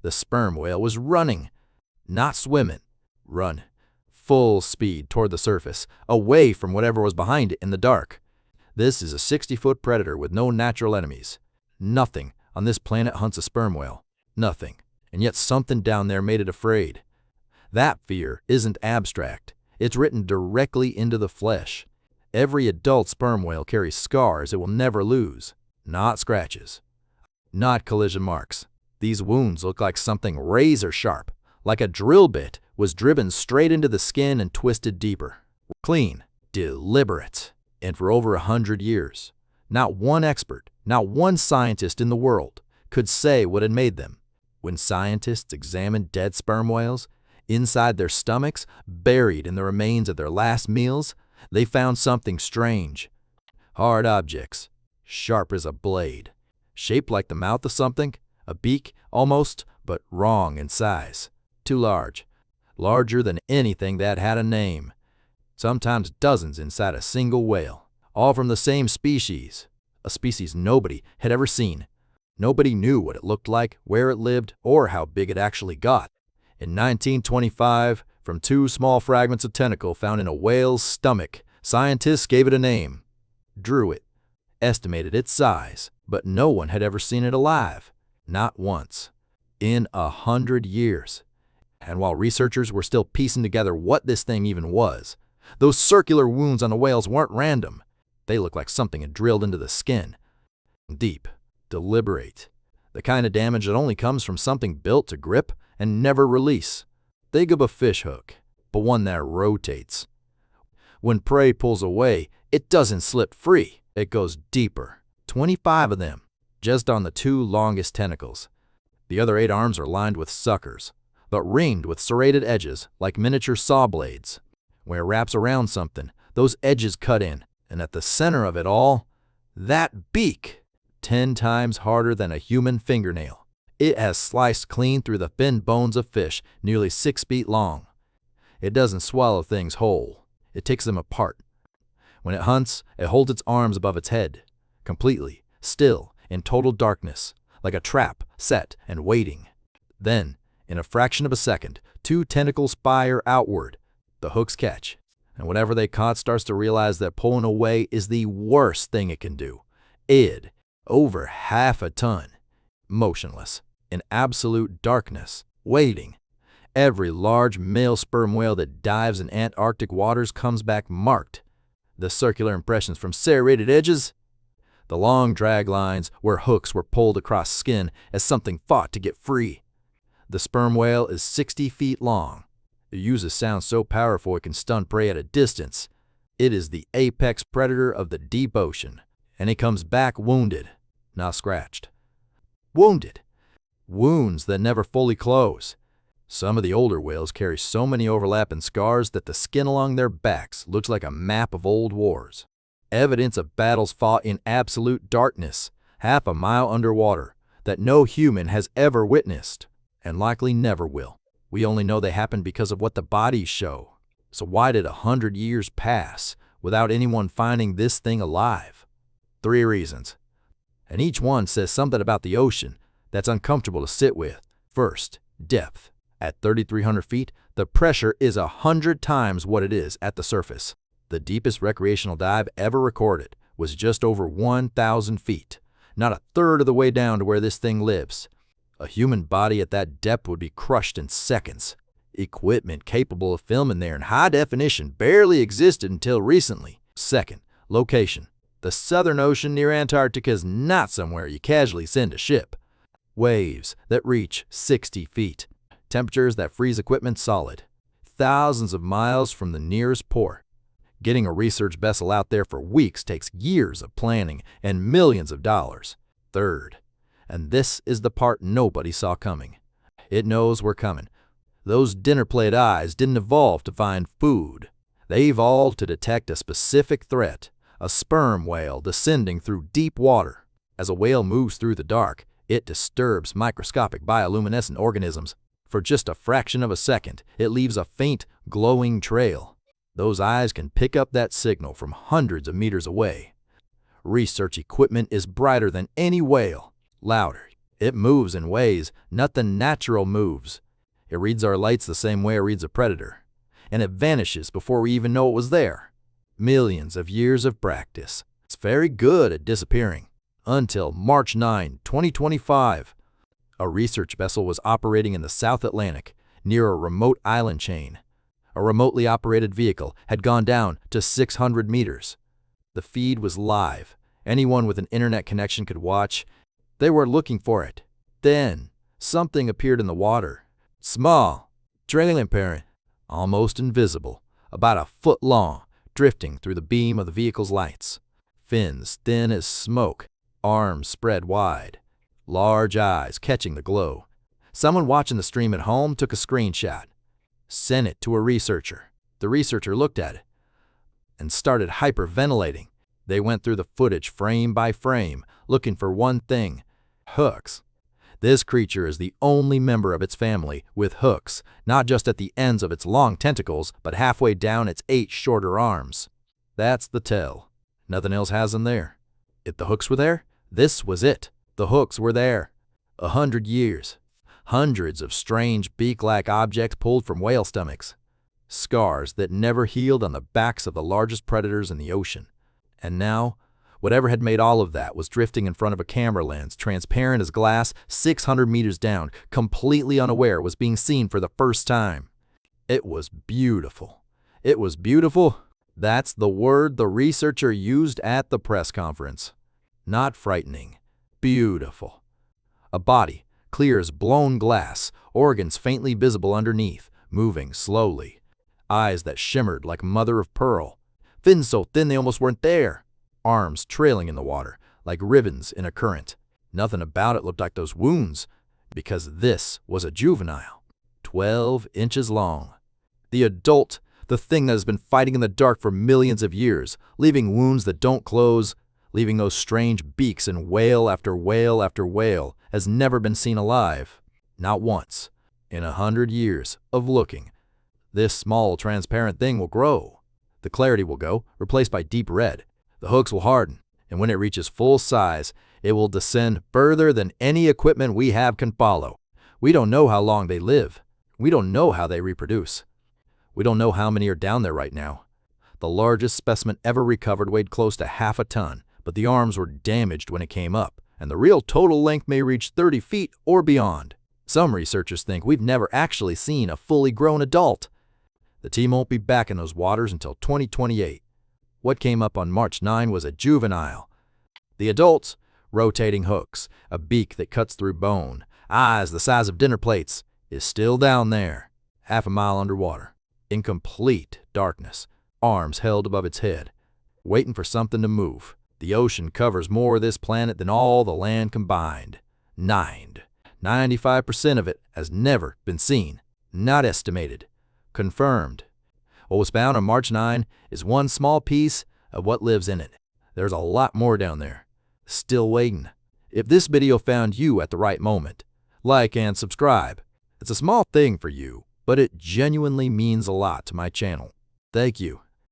The sperm whale was running, not swimming. Run. Full speed toward the surface, away from whatever was behind it in the dark. This is a 60-foot predator with no natural enemies. Nothing on this planet hunts a sperm whale. Nothing. And yet something down there made it afraid. That fear isn't abstract. It's written directly into the flesh. Every adult sperm whale carries scars it will never lose. Not scratches. Not collision marks. These wounds look like something razor sharp, like a drill bit was driven straight into the skin and twisted deeper. Clean, deliberate, and for over 100 years. Not one expert, not one scientist in the world could say what had made them. When scientists examined dead sperm whales, inside their stomachs, buried in the remains of their last meals, they found something strange. Hard objects, sharp as a blade, shaped like the mouth of something, a beak almost, but wrong in size. Too large. Larger than anything that had a name. Sometimes dozens inside a single whale, all from the same species, a species nobody had ever seen. Nobody knew what it looked like, where it lived, or how big it actually got. In 1925, from 2 small fragments of tentacle found in a whale's stomach, scientists gave it a name, drew it, estimated its size, but no one had ever seen it alive. Not once. In 100 years. And while researchers were still piecing together what this thing even was, those circular wounds on the whales weren't random. They looked like something had drilled into the skin. Deep, deliberate. The kind of damage that only comes from something built to grip and never release. Think of a fish hook, but one that rotates. When prey pulls away, it doesn't slip free. It goes deeper. 25 of them, just on the 2 longest tentacles. The other 8 arms are lined with suckers, but ringed with serrated edges like miniature saw blades. Where it wraps around something, those edges cut in, and at the center of it all, that beak, 10 times harder than a human fingernail. It has sliced clean through the thin bones of fish, nearly 6 feet long. It doesn't swallow things whole. It takes them apart. When it hunts, it holds its arms above its head, completely, still, in total darkness, like a trap set and waiting. Then, in a fraction of a second, 2 tentacles fire outward. The hooks catch, and whatever they caught starts to realize that pulling away is the worst thing it can do. Id, over half a ton, motionless, in absolute darkness, waiting. Every large male sperm whale that dives in Antarctic waters comes back marked. The circular impressions from serrated edges, the long drag lines where hooks were pulled across skin as something fought to get free. The sperm whale is 60 feet long. It uses sound so powerful it can stun prey at a distance. It is the apex predator of the deep ocean, and it comes back wounded, not scratched. Wounded. Wounds that never fully close. Some of the older whales carry so many overlapping scars that the skin along their backs looks like a map of old wars. Evidence of battles fought in absolute darkness, half a mile underwater, that no human has ever witnessed, and likely never will. We only know they happened because of what the bodies show. So why did 100 years pass without anyone finding this thing alive? 3 reasons. And each one says something about the ocean that's uncomfortable to sit with. First, depth. At 3,300 feet, the pressure is 100 times what it is at the surface. The deepest recreational dive ever recorded was just over 1,000 feet, not a third of the way down to where this thing lives. A human body at that depth would be crushed in seconds. Equipment capable of filming there in high definition barely existed until recently. Second, location. The Southern Ocean near Antarctica is not somewhere you casually send a ship. Waves that reach 60 feet. Temperatures that freeze equipment solid. Thousands of miles from the nearest port. Getting a research vessel out there for weeks takes years of planning and millions of dollars. Third, and this is the part nobody saw coming. It knows we're coming. Those dinner plate eyes didn't evolve to find food. They evolved to detect a specific threat, a sperm whale descending through deep water. As a whale moves through the dark, it disturbs microscopic bioluminescent organisms. For just a fraction of a second, it leaves a faint, glowing trail. Those eyes can pick up that signal from hundreds of meters away. Research equipment is brighter than any whale, louder, It moves in ways nothing natural moves. It reads our lights the same way it reads a predator. And it vanishes before we even know it was there. Millions of years of practice. It's very good at disappearing. Until March 9, 2025. A research vessel was operating in the South Atlantic near a remote island chain. A remotely operated vehicle had gone down to 600 meters. The feed was live. Anyone with an internet connection could watch. They were looking for it. Then, something appeared in the water. Small, transparent, almost invisible, about a foot long, drifting through the beam of the vehicle's lights. Fins thin as smoke, arms spread wide, large eyes catching the glow. Someone watching the stream at home took a screenshot, sent it to a researcher. The researcher looked at it and started hyperventilating. They went through the footage frame by frame, looking for one thing: hooks. This creature is the only member of its family with hooks, not just at the ends of its long tentacles, but halfway down its 8 shorter arms. That's the tell. Nothing else has them there. If the hooks were there, this was it. The hooks were there. 100 years. Hundreds of strange beak-like objects pulled from whale stomachs. Scars that never healed on the backs of the largest predators in the ocean. And now, whatever had made all of that was drifting in front of a camera lens, transparent as glass, 600 meters down, completely unaware it was being seen for the first time. It was beautiful. It was beautiful. That's the word the researcher used at the press conference. Not frightening. Beautiful. A body, clear as blown glass, organs faintly visible underneath, moving slowly. Eyes that shimmered like mother of pearl. Fins so thin they almost weren't there. Arms trailing in the water, like ribbons in a current. Nothing about it looked like those wounds, because this was a juvenile. 12 inches long. The adult, the thing that has been fighting in the dark for millions of years, leaving wounds that don't close, leaving those strange beaks in whale after whale after whale, has never been seen alive. Not once. In 100 years of looking. This small, transparent thing will grow. The clarity will go, replaced by deep red. The hooks will harden, and when it reaches full size, it will descend further than any equipment we have can follow. We don't know how long they live. We don't know how they reproduce. We don't know how many are down there right now. The largest specimen ever recovered weighed close to half a ton, but the arms were damaged when it came up, and the real total length may reach 30 feet or beyond. Some researchers think we've never actually seen a fully grown adult. The team won't be back in those waters until 2028. What came up on March 9 was a juvenile. The adults, rotating hooks, a beak that cuts through bone, eyes the size of dinner plates, is still down there, half a mile underwater, in complete darkness, arms held above its head, waiting for something to move. The ocean covers more of this planet than all the land combined. 95% of it has never been seen, not estimated, confirmed. What was found on March 9 is one small piece of what lives in it. There's a lot more down there, still waiting. If this video found you at the right moment, like and subscribe. It's a small thing for you, but it genuinely means a lot to my channel. Thank you.